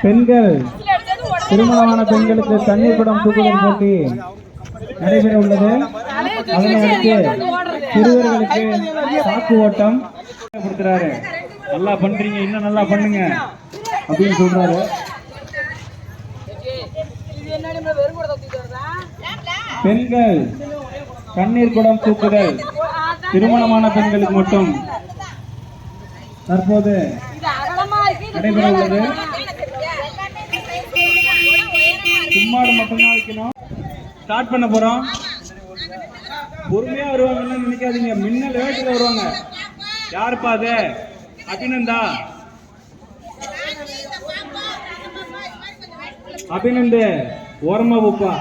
பெண்கள் திருமணமான பெண்களுக்கு தண்ணீர் குடம் தூக்குதல் போட்டி நடைபெற உள்ளது. அதனை அடுத்து சிறுவர்களுக்கு சாக்கு ஓட்டம் கொடுக்கிறாரு. நல்லா பண்றீங்க, இன்னும் நல்லா பண்ணுங்க அப்படின்னு சொல்றாரு. பெண்கள் தண்ணீர் குடம் தூக்குதல் திருமணமான பெண்களுக்கு மட்டும் தற்போது நடைபெற உள்ளது. சும்மாடு மட்டும்தான் வைக்கணும். ஸ்டார்ட் பண்ண போறோம். பொறுமையா வருவாங்கன்னு நினைக்காதீங்க. மின்னல் வேகத்துல வருவாங்க. யாருப்பா அது? அபிநந்தா. அபிநந்து ஓரமா போப்பா.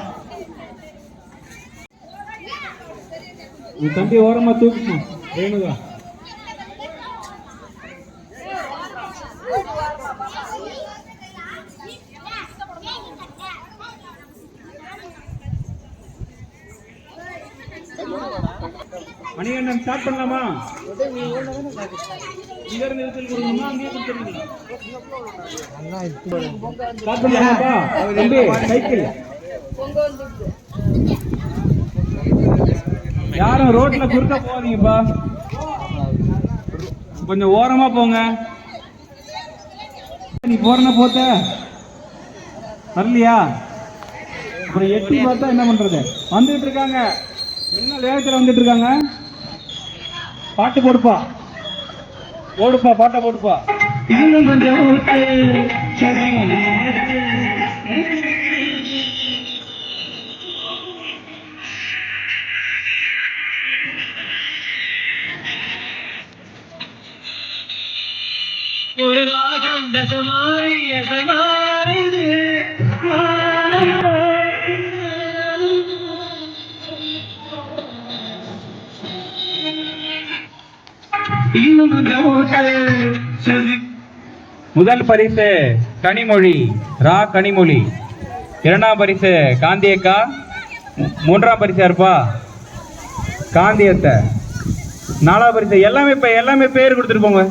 உன் தம்பி ஓரமா தூக்கு. வேணுதா மணிகண்டன் ஸ்டார்ட் பண்ணலாமா? இங்க இருந்து விசில் கொடுக்கணுமா? அங்கேயே கொடுத்துருங்க. ஸ்டார்ட் பண்ணலாமாப்பா? தம்பி சைக்கிள். யாரும் ரோட்ல குறுக்க போகாதீங்கப்பா. கொஞ்சம் ஓரமா போங்க. நீ போறன போத்த வரலையா? அப்புறம் எட்டி பார்த்தா என்ன பண்றது? வந்துட்டு இருக்காங்க. என்ன வேகத்துல வந்துட்டு இருக்காங்க. பாட்டு போடுப்பா, ஓடுப்பா, பாட்டை போடுப்பா. இன்னும் கொஞ்சம் ஒரு ராகம் தசமாரி எசமாரிது முதல் பரிசு கனிமொழி, ரா கனிமொழி. இரண்டாம் பரிசு காந்தியக்கா. மூன்றாம் பரிசு யாருப்பா? காந்தியத்தை. நாலாம் பரிசு எல்லாமே பேர் கொடுத்துட்டு போங்க.